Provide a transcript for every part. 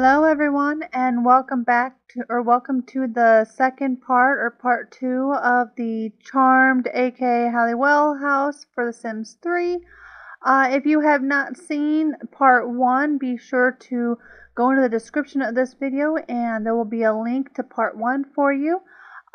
Hello everyone, and welcome to the second part or part 2 of the Charmed aka Halliwell house for The Sims 3. If you have not seen part 1, be sure to go into the description of this video and there will be a link to part 1 for you.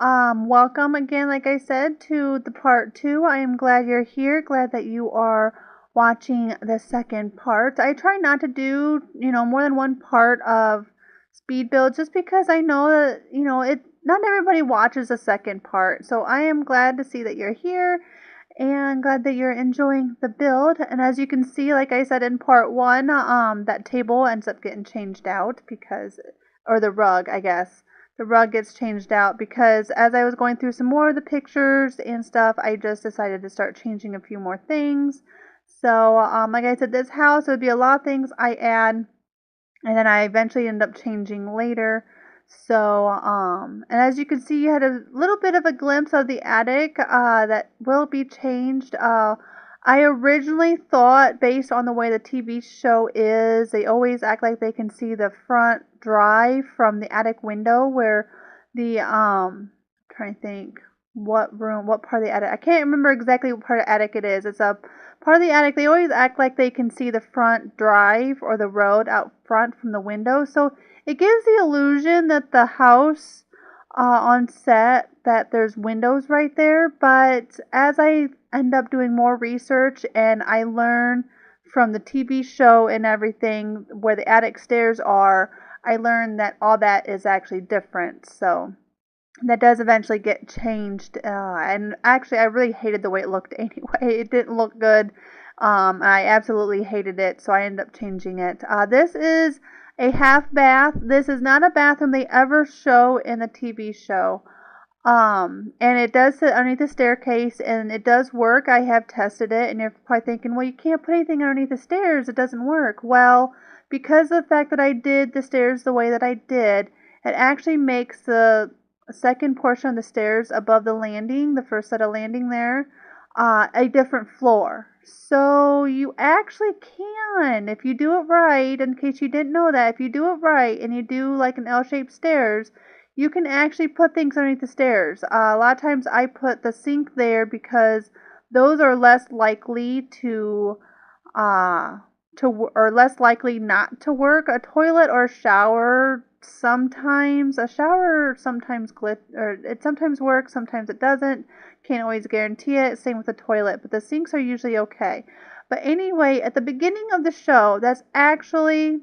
Welcome again, like I said, to the part 2. I am glad you're here, glad that you are watching the second part. I try not to do, more than one part of speed build just because I know that, not everybody watches the second part. So I am glad to see that you're here and glad that you're enjoying the build. And as you can see, like I said in part 1, that table ends up getting changed out or the rug, I guess. The rug gets changed out because as I was going through some more of the pictures and stuff, I just decided to start changing a few more things. So, like I said, this house would be a lot of things I add, and then I eventually end up changing later. So, and as you can see, you had a little bit of a glimpse of the attic that will be changed. I originally thought, based on the way the TV show is, they always act like they can see the front drive from the attic window where the, I'm trying to think what part of the attic. I can't remember exactly what part of the attic it is. It's a part of the attic. They always act like they can see the front drive or the road out front from the window. So it gives the illusion that the house on set, that there's windows right there. But as I end up doing more research and I learn from the TV show and everything where the attic stairs are, I learned that all that is actually different. So that does eventually get changed, and actually I really hated the way it looked anyway. It didn't look good. I absolutely hated it, so I ended up changing it. This is a half bath. This is not a bathroom they ever show in the TV show. And it does sit underneath the staircase, and it does work. I have tested it, and you're probably thinking, well, you can't put anything underneath the stairs. It doesn't work. Well, because of the fact that I did the stairs the way that I did, it actually makes the second portion of the stairs above the landing, the first set of landing there, a different floor. So you actually can, if you do it right, in case you didn't know that, if you do it right and you do like an L-shaped stairs, you can actually put things underneath the stairs. A lot of times I put the sink there because those are less likely or less likely not to work. A toilet or a shower sometimes it sometimes works, sometimes it doesn't. Can't always guarantee it. Same with the toilet, but the sinks are usually okay. But anyway, at the beginning of the show, that's actually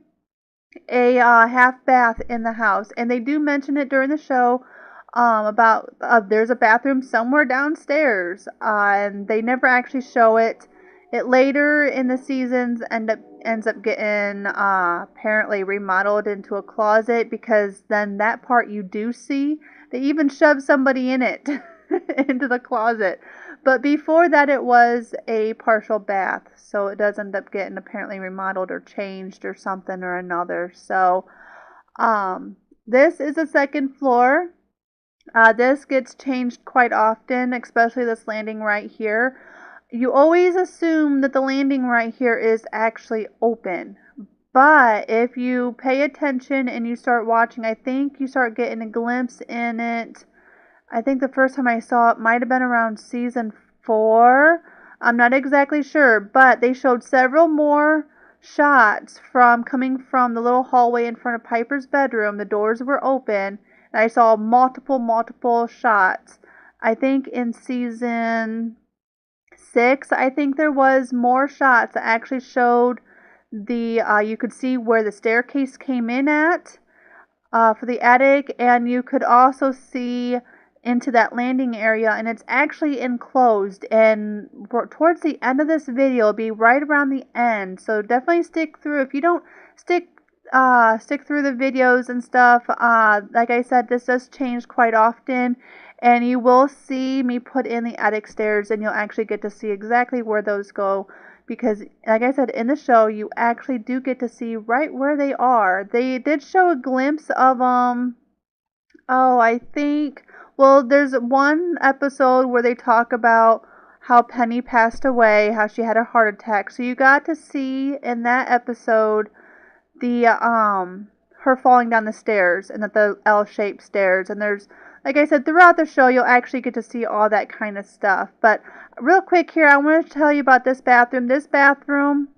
a half bath in the house, and they do mention it during the show about there's a bathroom somewhere downstairs, and they never actually show it. It later in the seasons ends up getting apparently remodeled into a closet, because then that part you do see. They even shove somebody in it into the closet. But before that, it was a partial bath, so it does end up getting apparently remodeled or changed or something or another. So this is the second floor. This gets changed quite often, especially this landing right here. You always assume that the landing right here is actually open. But if you pay attention and you start watching, I think you start getting a glimpse in it. I think the first time I saw it might have been around season 4. I'm not exactly sure, but they showed several more shots coming from the little hallway in front of Piper's bedroom. The doors were open, and I saw multiple shots. I think in season 6, I think there was more shots that actually showed you could see where the staircase came in at for the attic, and you could also see into that landing area, and it's actually enclosed. And towards the end of this video, it'll be right around the end, so definitely stick through. If you don't stick through the videos and stuff, like I said, this does change quite often. And you will see me put in the attic stairs, and you'll actually get to see exactly where those go. Because, like I said, in the show, you actually do get to see right where they are. They did show a glimpse of there's one episode where they talk about how Penny passed away, how she had a heart attack. So you got to see in that episode the her falling down the stairs and the L-shaped stairs. And there's, like I said, throughout the show, you'll actually get to see all that kind of stuff. But real quick here, I want to tell you about this bathroom. This bathroom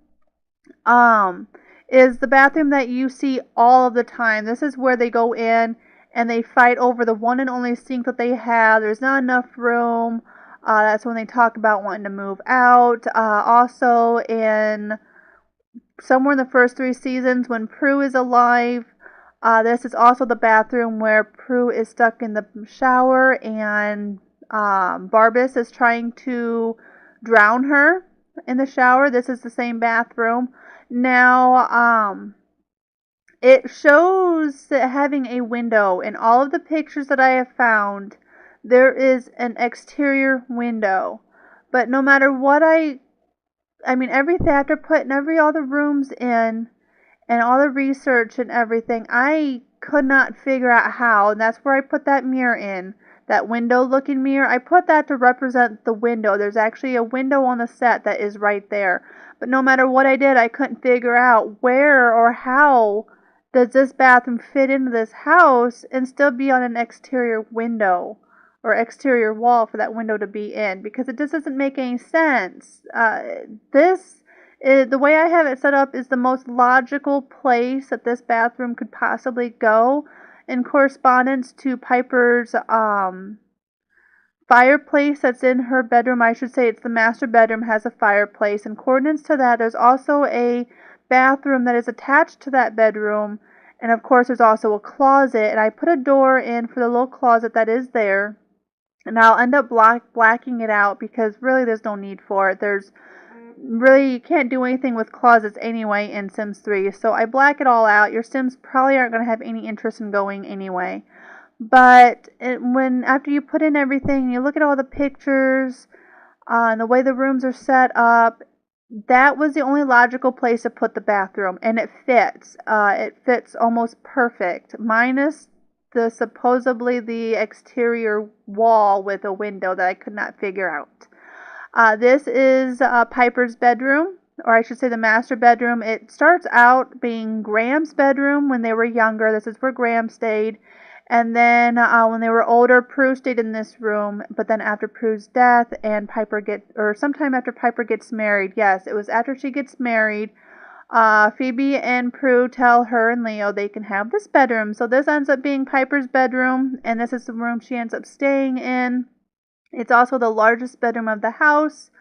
is the bathroom that you see all of the time. This is where they go in and they fight over the one and only sink that they have. There's not enough room. That's when they talk about wanting to move out. Also, in somewhere in the first 3 seasons, when Prue is alive, this is also the bathroom where Prue is stuck in the shower and Barbas is trying to drown her in the shower. This is the same bathroom. Now, it shows having a window. In all of the pictures that I have found, there is an exterior window. But no matter what everything, after putting all the rooms in and all the research and everything, I could not figure out how. And that's where I put that mirror in. That window looking mirror. I put that to represent the window. There's actually a window on the set that is right there. But no matter what I did, I couldn't figure out where or how does this bathroom fit into this house and still be on an exterior window or exterior wall for that window to be in, because it just doesn't make any sense. The way I have it set up is the most logical place that this bathroom could possibly go in correspondence to Piper's fireplace that's in her bedroom. I should say it's the master bedroom, has a fireplace. In coordinates to that, there's also a bathroom that is attached to that bedroom, and of course there's also a closet, and I put a door in for the little closet that is there, and I'll end up blacking it out because really there's no need for it. You can't do anything with closets anyway in Sims 3, so I black it all out. Your Sims probably aren't going to have any interest in going anyway. But after you put in everything, you look at all the pictures, and the way the rooms are set up, that was the only logical place to put the bathroom, and it fits. It fits almost perfect, minus supposedly the exterior wall with a window that I could not figure out. This is Piper's bedroom, or I should say the master bedroom. It starts out being Graham's bedroom when they were younger. This is where Graham stayed. And then when they were older, Prue stayed in this room. But then after Prue's death and sometime after Piper gets married, yes, it was after she gets married, Phoebe and Prue tell her and Leo they can have this bedroom. So this ends up being Piper's bedroom, and this is the room she ends up staying in. It's also the largest bedroom of the house.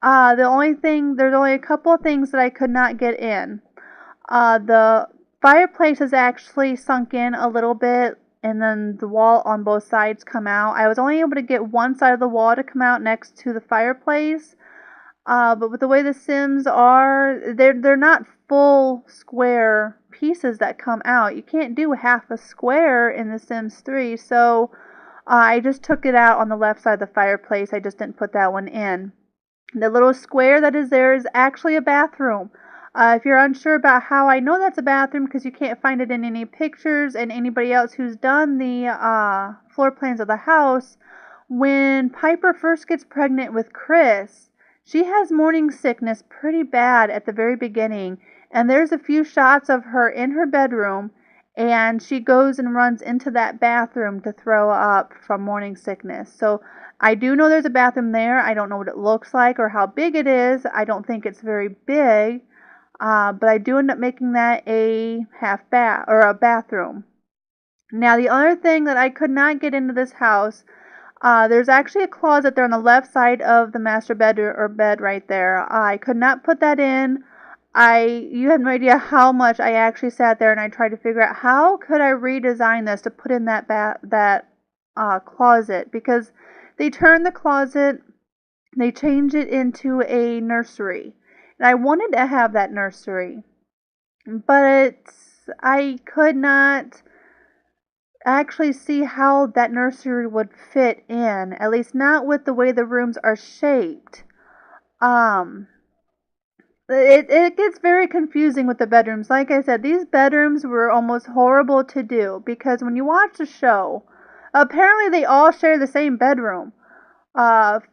There's only a couple of things that I could not get in. The fireplace is actually sunk in a little bit, and then the wall on both sides come out. I was only able to get one side of the wall to come out next to the fireplace. But with the way the Sims are, they're not full square pieces that come out. You can't do half a square in The Sims 3, so I just took it out on the left side of the fireplace. I just didn't put that one in. The little square that is there is actually a bathroom. If you're unsure about how I know that's a bathroom, because you can't find it in any pictures, and anybody else who's done the floor plans of the house, when Piper first gets pregnant with Chris, she has morning sickness pretty bad at the very beginning, and there's a few shots of her in her bedroom, and she goes and runs into that bathroom to throw up from morning sickness. So I do know there's a bathroom there. I don't know what it looks like or how big it is. I don't think it's very big. But I do end up making that a half bath or a bathroom. Now, the other thing that I could not get into this house, there's actually a closet there on the left side of the master bed or bed right there. I could not put that in. You have no idea how much I actually sat there and I tried to figure out how could I redesign this to put in that closet, because they turned the closet, they changed it into a nursery. And I wanted to have that nursery, but I could not actually see how that nursery would fit in, at least not with the way the rooms are shaped. It gets very confusing with the bedrooms. Like I said, these bedrooms were almost horrible to do, because when you watch the show, apparently they all share the same bedroom.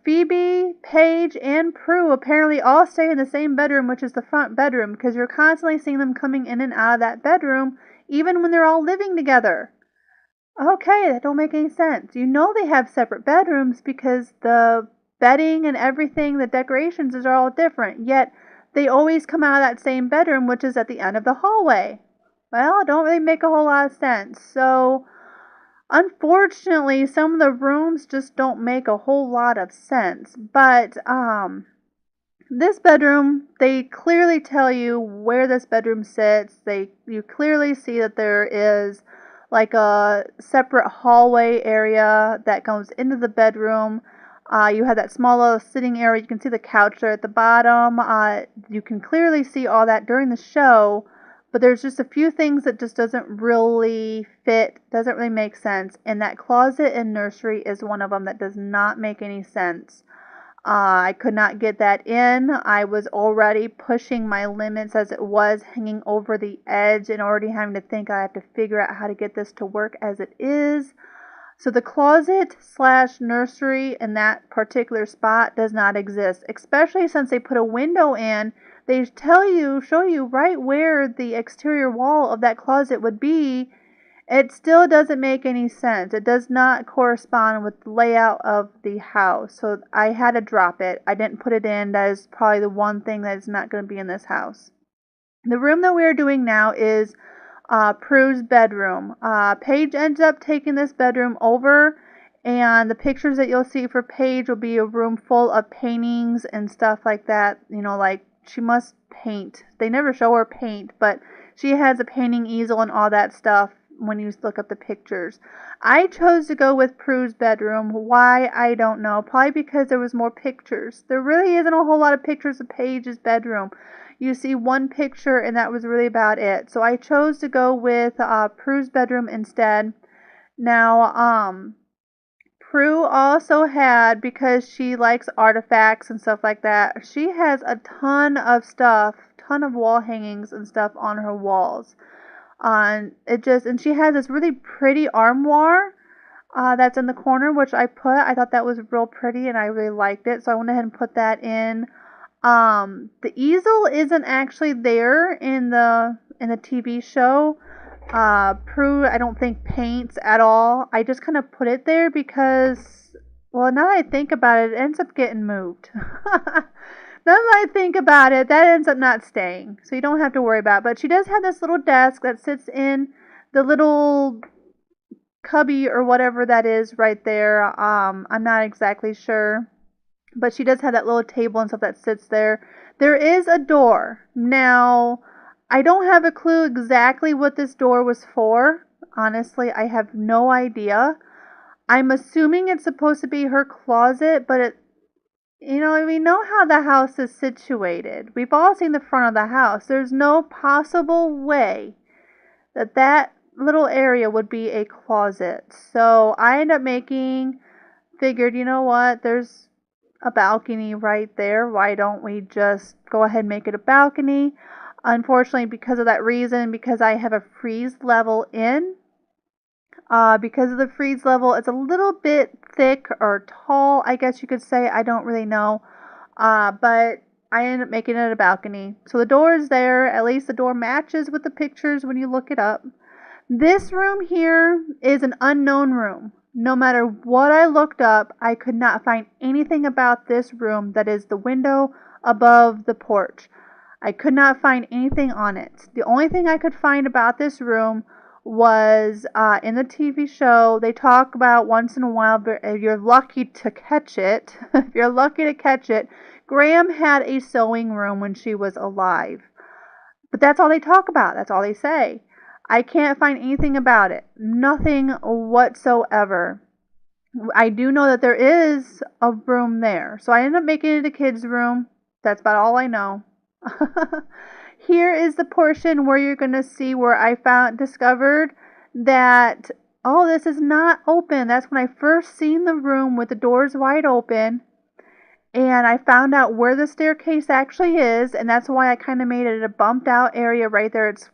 Phoebe, Paige, and Prue apparently all stay in the same bedroom, which is the front bedroom, because you're constantly seeing them coming in and out of that bedroom, even when they're all living together. Okay, that don't make any sense. You know they have separate bedrooms because the bedding and everything, the decorations are all different. Yet they always come out of that same bedroom, which is at the end of the hallway. Well, it don't really make a whole lot of sense. So, unfortunately, some of the rooms just don't make a whole lot of sense. But, this bedroom, they clearly tell you where this bedroom sits. You clearly see that there is like a separate hallway area that goes into the bedroom. You have that small little sitting area. You can see the couch there at the bottom. You can clearly see all that during the show, but there's just a few things that just doesn't really fit, doesn't really make sense. And that closet in Nursery is one of them that does not make any sense. I could not get that in. I was already pushing my limits as it was, hanging over the edge and already having to think I have to figure out how to get this to work as it is. So the closet / nursery in that particular spot does not exist, especially since they put a window in. They show you right where the exterior wall of that closet would be. It still doesn't make any sense. It does not correspond with the layout of the house. So I had to drop it. I didn't put it in. That is probably the one thing that is not going to be in this house. The room that we are doing now is Prue's bedroom. Paige ends up taking this bedroom over, and the pictures that you'll see for Paige will be a room full of paintings and stuff like that. You know, like she must paint. They never show her paint, but she has a painting easel and all that stuff when you look up the pictures. I chose to go with Prue's bedroom. Why, I don't know. Probably because there was more pictures. There really isn't a whole lot of pictures of Paige's bedroom. You see one picture and that was really about it. So I chose to go with Prue's bedroom instead. Now, Prue also had, because she likes artifacts and stuff like that, she has a ton of stuff, ton of wall hangings and stuff on her walls. And she has this really pretty armoire that's in the corner, which I thought that was real pretty and I really liked it, so I went ahead and put that in. The easel isn't actually there in the TV show. Prue, I don't think paints at all. I just kind of put it there because, well, now that I think about it, it ends up getting moved. Now that I think about it, that ends up not staying, so you don't have to worry about it. But she does have this little desk that sits in the little cubby or whatever that is right there. I'm not exactly sure, but she does have that little table and stuff that sits there. There is a door. Now, I don't have a clue exactly what this door was for. Honestly, I have no idea. I'm assuming it's supposed to be her closet, but we know how the house is situated. We've all seen the front of the house. There's no possible way that little area would be a closet. So I ended up figured, you know what, there's a balcony right there. Why don't we just go ahead and make it a balcony? Unfortunately, because of that reason, because I have a freeze level in, because of the freeze level, it's a little bit thick or tall, I guess you could say. I don't really know. But I ended up making it a balcony. So the door is there. At least the door matches with the pictures when you look it up. This room here is an unknown room. No matter what I looked up, I could not find anything about this room that is the window above the porch. I could not find anything on it. The only thing I could find about this room was in the TV show. They talk about once in a while, if you're lucky to catch it, Graham had a sewing room when she was alive. But that's all they talk about. That's all they say. I can't find anything about it. Nothing whatsoever. I do know that there is a room there. So I ended up making it a kid's room. That's about all I know. Here is the portion where you're going to see where I discovered that, oh, this is not open. That's when I first seen the room with the doors wide open. And I found out where the staircase actually is. And that's why I kind of made it a bumped out area right there. It's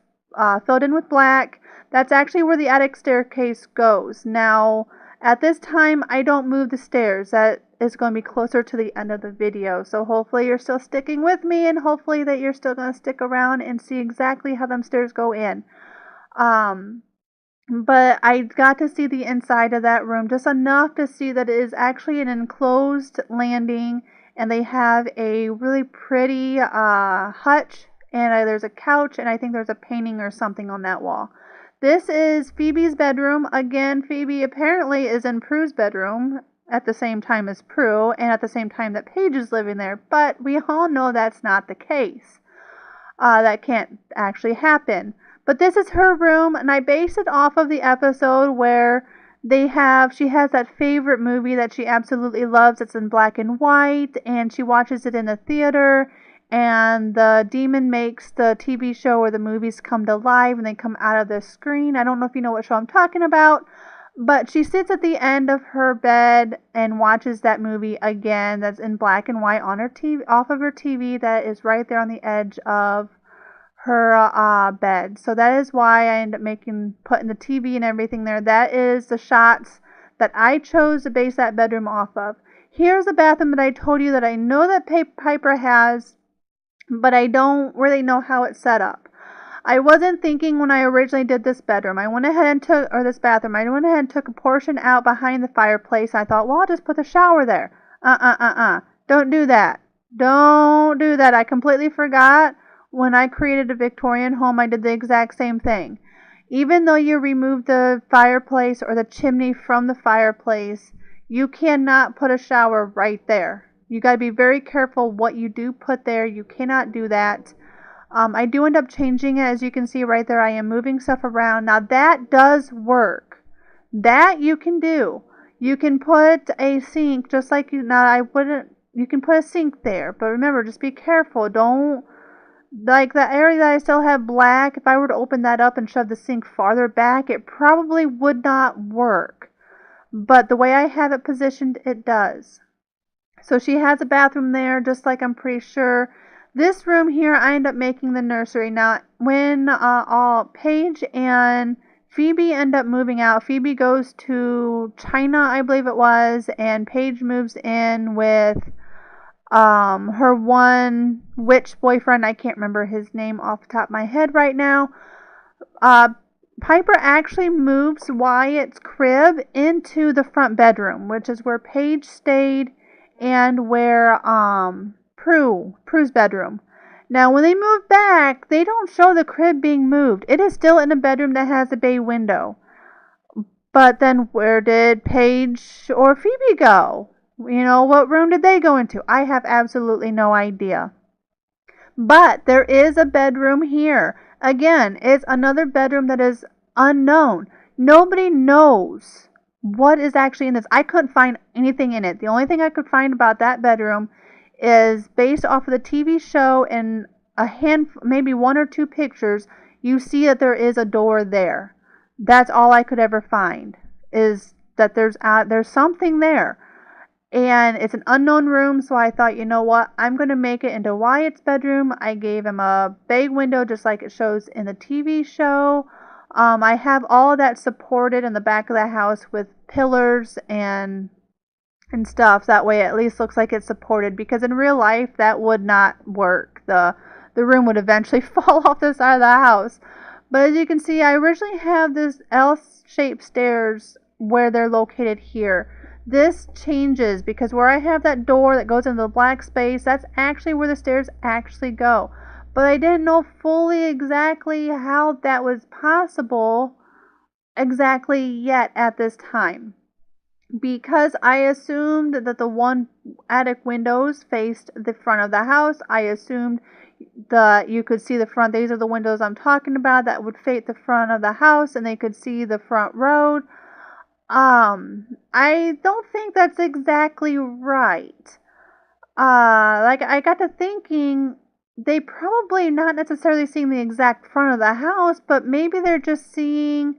filled in with black. That's actually where the attic staircase goes. Now, at this time, I don't move the stairs. That is going to be closer to the end of the video. So hopefully you're still sticking with me, and hopefully that you're still going to stick around and see exactly how them stairs go in. But I got to see the inside of that room, just enough to see that it is actually an enclosed landing, and they have a really pretty hutch, and there's a couch, and I think there's a painting or something on that wall. This is Phoebe's bedroom. Again, Phoebe apparently is in Prue's bedroom at the same time as Prue, and at the same time that Paige is living there, but we all know that's not the case. That can't actually happen. But this is her room, and I based it off of the episode where she has that favorite movie that she absolutely loves. It's in black and white, and she watches it in the theater, and the demon makes the TV show or the movies come to life, and they come out of the screen. I don't know if you know what show I'm talking about, but she sits at the end of her bed and watches that movie again that's in black and white on her TV, off of her TV that is right there on the edge of her bed. So that is why I end up putting the TV and everything there. That is the shots that I chose to base that bedroom off of. Here's the bathroom that I told you that I know that Piper has, but I don't really know how it's set up. I wasn't thinking when I originally did this bedroom. I went ahead and took a portion out behind the fireplace. I thought, well, I'll just put the shower there. Don't do that. Don't do that. I completely forgot. When I created a Victorian home, I did the exact same thing. Even though you remove the fireplace or the chimney from the fireplace, you cannot put a shower right there. You got to be very careful what you do put there. You cannot do that. I do end up changing it. As you can see right there, I am moving stuff around. Now that does work. That you can do. You can put a sink just like you can put a sink there. But remember, just be careful. Don't, like the area that I still have black, if I were to open that up and shove the sink farther back, it probably would not work. But the way I have it positioned, it does. So she has a bathroom there, just like I'm pretty sure. This room here, I end up making the nursery. Now, when Paige and Phoebe end up moving out, Phoebe goes to China, I believe it was, and Paige moves in with her one witch boyfriend. I can't remember his name off the top of my head right now. Piper actually moves Wyatt's crib into the front bedroom, which is where Paige stayed and where Prue's bedroom. Now, when they move back, they don't show the crib being moved. It is still in a bedroom that has a bay window. But then where did Paige or Phoebe go? You know, what room did they go into? I have absolutely no idea. But there is a bedroom here. Again, it's another bedroom that is unknown. Nobody knows what is actually in this. I couldn't find anything in it. The only thing I could find about that bedroom is based off of the TV show and maybe one or two pictures. You see that there is a door there. That's all I could ever find, is that there's something there. And it's an unknown room, so I thought, you know what, I'm going to make it into Wyatt's bedroom. I gave him a bay window just like it shows in the TV show. I have all of that supported in the back of the house with pillars and stuff. That way it at least looks like it's supported, because in real life that would not work. The room would eventually fall off the side of the house. But as you can see, I originally have this L-shaped stairs where they're located here. This changes because where I have that door that goes into the black space, that's actually where the stairs actually go. But I didn't know fully exactly how that was possible exactly yet at this time, because I assumed that the one attic windows faced the front of the house. I assumed that you could see the front. These are the windows I'm talking about that would face the front of the house, and they could see the front road. I don't think that's exactly right. Like, I got to thinking, they probably not necessarily seeing the exact front of the house, but maybe they're just seeing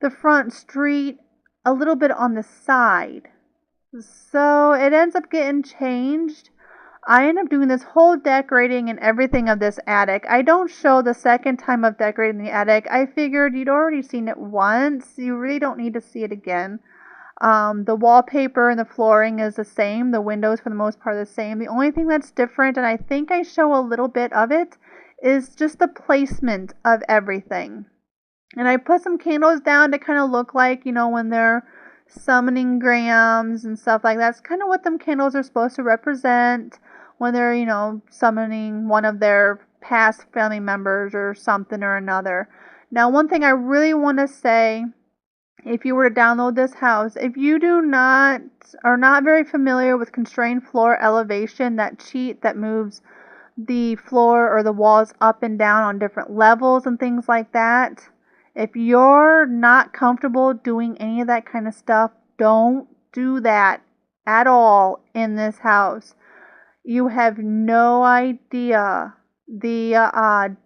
the front street a little bit on the side. So it ends up getting changed. I end up doing this whole decorating and everything of this attic. I don't show the second time of decorating the attic. I figured you'd already seen it once. You really don't need to see it again. The wallpaper and the flooring is the same. The windows, for the most part, are the same. The only thing that's different, and I think I show a little bit of it, is just the placement of everything. And I put some candles down to kind of look like, when they're summoning grams and stuff like that. That's kind of what them candles are supposed to represent when they're, summoning one of their past family members or something or another. Now, one thing I really want to say, if you were to download this house, if you are not very familiar with constrained floor elevation, that cheat that moves the floor or the walls up and down on different levels and things like that, if you're not comfortable doing any of that kind of stuff, don't do that at all in this house. You have no idea the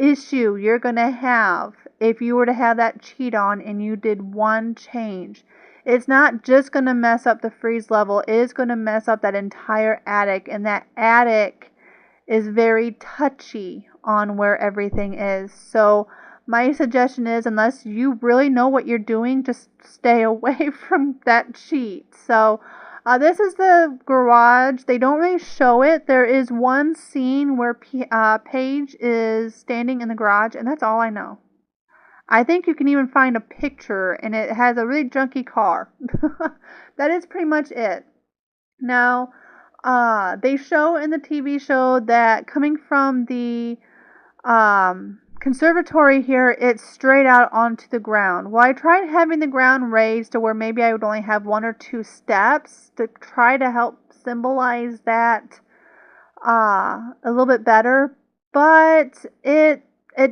issue you're going to have if you were to have that cheat on and you did one change. It's not just going to mess up the freeze level, it is going to mess up that entire attic, and that attic is very touchy on where everything is. So my suggestion is, unless you really know what you're doing, just stay away from that cheat. So this is the garage. They don't really show it. There is one scene where Paige is standing in the garage, and that's all I know. I think you can even find a picture, and it has a really junky car. That is pretty much it. Now, they show in the TV show that coming from the conservatory here, it's straight out onto the ground. Well, I tried having the ground raised to where maybe I would only have 1 or 2 steps to try to help symbolize that a little bit better, but it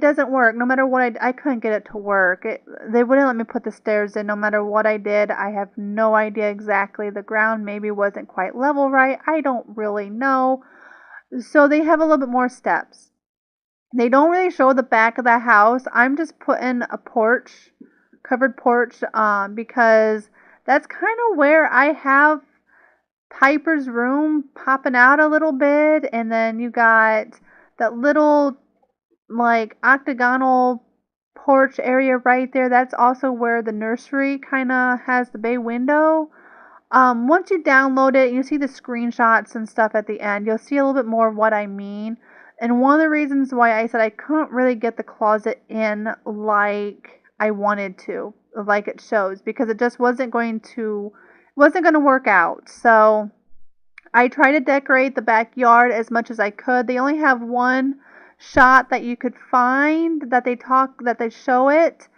doesn't work. No matter what I couldn't get it to work. They wouldn't let me put the stairs in no matter what I did. I have no idea exactly. The ground maybe wasn't quite level right. I don't really know. So they have a little bit more steps. They don't really show the back of the house. I'm just putting a covered porch, because that's kind of where I have Piper's room popping out a little bit, and then you got that little like octagonal porch area right there. That's also where the nursery kind of has the bay window. Once you download it, you see the screenshots and stuff at the end. You'll see a little bit more of what I mean. And one of the reasons why I said I couldn't really get the closet in like I wanted to, like it shows, because it just wasn't going to work out. So I tried to decorate the backyard as much as I could. They only have one shot that you could find that they show it,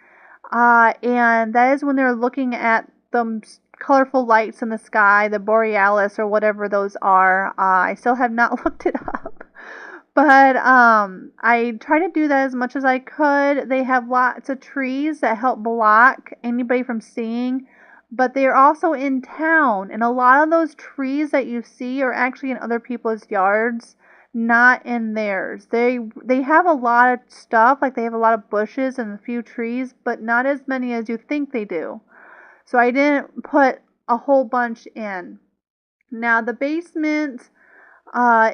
and that is when they're looking at the colorful lights in the sky, the borealis or whatever those are. I still have not looked it up. But I try to do that as much as I could. They have lots of trees that help block anybody from seeing, but they're also in town, and a lot of those trees that you see are actually in other people's yards, not in theirs. They have a lot of stuff, like they have a lot of bushes and a few trees, but not as many as you think they do. So I didn't put a whole bunch in. Now the basement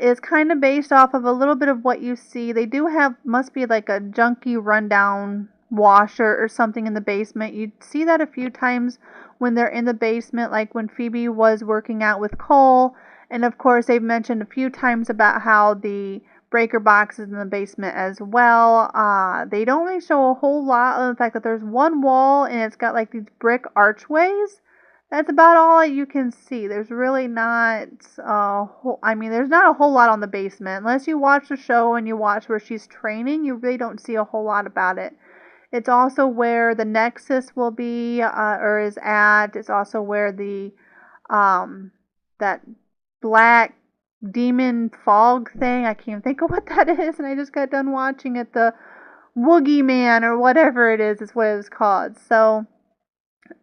is kind of based off of a little bit of what you see. They do have, must be like a junky rundown washer or something in the basement. You see that a few times when they're in the basement, like when Phoebe was working out with Cole. And of course, they've mentioned a few times about how the breaker box is in the basement as well. They don't really show a whole lot of the fact that there's one wall and it's got like these brick archways. That's about all you can see. There's really not there's not a whole lot on the basement. Unless you watch the show and you watch where she's training, you really don't see a whole lot about it. It's also where the Nexus will be, or is at. It's also where the, that black demon fog thing, I can't think of what that is, and I just got done watching it, the Woogie Man, or whatever it is what it was called. So,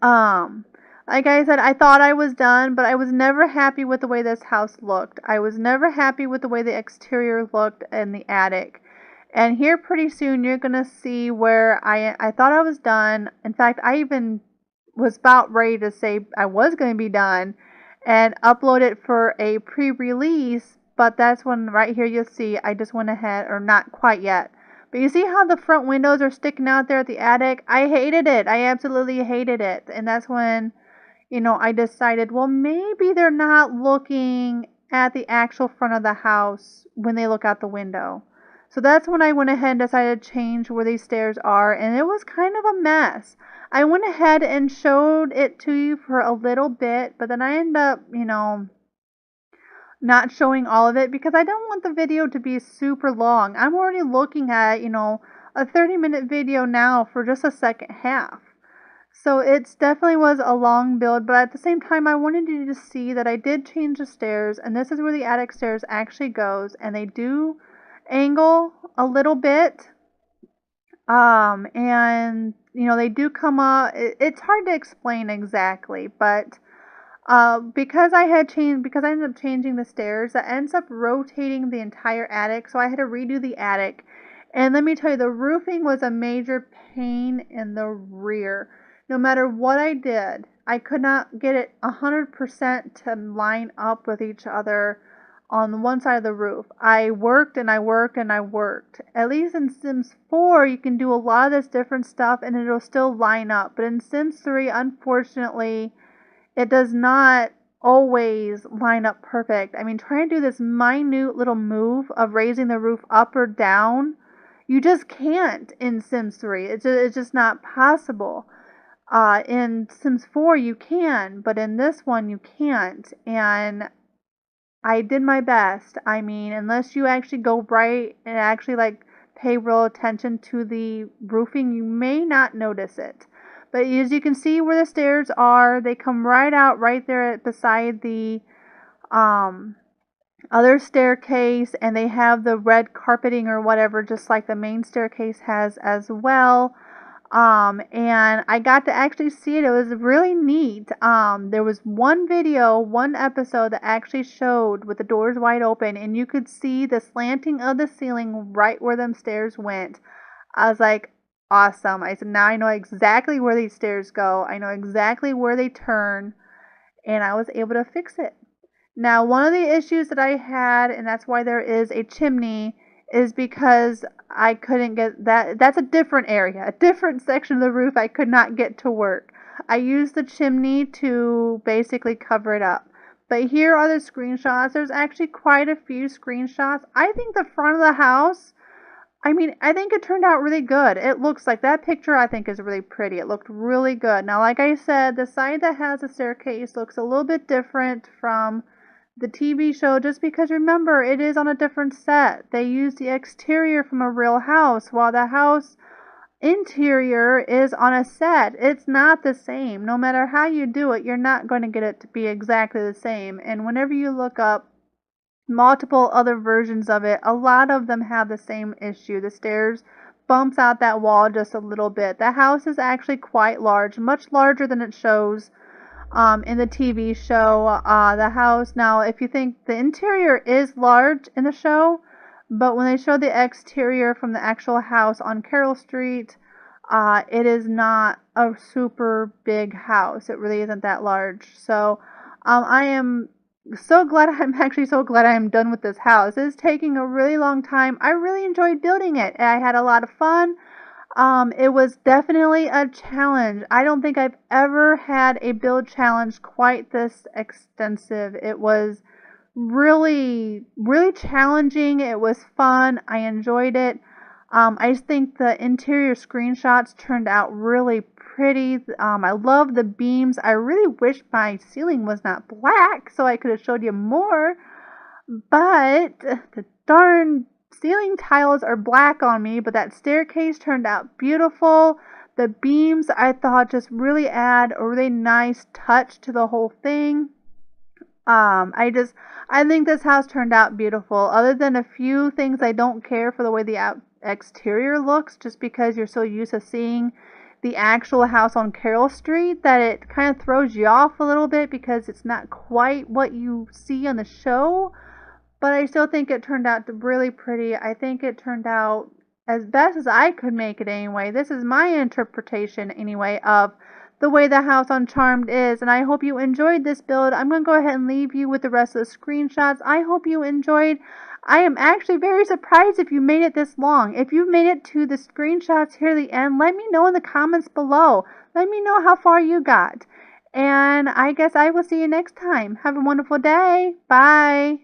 like I said, I thought I was done, but I was never happy with the way this house looked. I was never happy with the way the exterior looked in the attic. And here pretty soon you're going to see where I thought I was done. In fact, I even was about ready to say I was going to be done and upload it for a pre-release. But that's when right here you'll see I just went ahead, or not quite yet. But you see how the front windows are sticking out there at the attic? I hated it. I absolutely hated it. And that's when, I decided, well, maybe they're not looking at the actual front of the house when they look out the window. So that's when I went ahead and decided to change where these stairs are, and it was kind of a mess. I went ahead and showed it to you for a little bit, but then I ended up, not showing all of it because I don't want the video to be super long. I'm already looking at, a 30-minute video now for just a second half. So it definitely was a long build, but at the same time I wanted you to see that I did change the stairs, and this is where the attic stairs actually goes, and they do angle a little bit. And they do come up. It's hard to explain exactly, but because I ended up changing the stairs, that ends up rotating the entire attic, so I had to redo the attic. And let me tell you, the roofing was a major pain in the rear. No matter what I did, I could not get it 100% to line up with each other on one side of the roof. I worked and I worked and I worked. At least in Sims 4, you can do a lot of this different stuff and it'll still line up. But in Sims 3, unfortunately, it does not always line up perfect. I mean, trying to do this minute little move of raising the roof up or down, you just can't in Sims 3. It's just not possible. In Sims 4 you can, but in this one you can't. And I did my best. I mean, unless you actually go right and actually pay real attention to the roofing, you may not notice it. But as you can see where the stairs are, they come right out right there beside the other staircase, and they have the red carpeting or whatever, just like the main staircase has as well. And I got to actually see it. It was really neat. There was one episode that actually showed with the doors wide open, and you could see the slanting of the ceiling right where them stairs went. I was like, awesome. I said, now I know exactly where these stairs go. I know exactly where they turn, and I was able to fix it. Now, one of the issues that I had, and that's why there is a chimney, is because I couldn't get that. That's a different area, a different section of the roof I could not get to work. I used the chimney to basically cover it up. But here are the screenshots. There's actually quite a few screenshots. I think the front of the house, I think it turned out really good. It looks like that picture, I think, is really pretty. It looked really good. Now, like I said, the side that has the staircase looks a little bit different from the TV show, just because, remember, it is on a different set. They use the exterior from a real house, while the house interior is on a set. It's not the same. No matter how you do it, you're not going to get it to be exactly the same. And whenever you look up multiple other versions of it, a lot of them have the same issue. The stairs bumps out that wall just a little bit. The house is actually quite large, much larger than it shows in the TV show. The house, now, if you think the interior is large in the show, but when they show the exterior from the actual house on Carroll Street, it is not a super big house. It really isn't that large. So I am so glad I am done with this house. It's taking a really long time. I really enjoyed building it, and I had a lot of fun. It was definitely a challenge. I don't think I've ever had a build challenge quite this extensive. It was really, really challenging. It was fun. I enjoyed it. I just think the interior screenshots turned out really pretty. I love the beams. I really wish my ceiling was not black so I could have showed you more, but the darn ceiling tiles are black on me. But that staircase turned out beautiful. The beams, I thought, just really add a really nice touch to the whole thing. I think this house turned out beautiful. Other than a few things I don't care for the way the exterior looks, just because you're so used to seeing the actual house on Carroll Street that it kind of throws you off a little bit because it's not quite what you see on the show. But I still think it turned out really pretty. I think it turned out as best as I could make it anyway. This is my interpretation anyway of the way the house on Charmed is, and I hope you enjoyed this build. I'm going to go ahead and leave you with the rest of the screenshots. I hope you enjoyed. I am actually very surprised if you made it this long. If you've made it to the screenshots here at the end, let me know in the comments below. Let me know how far you got. And I guess I will see you next time. Have a wonderful day. Bye.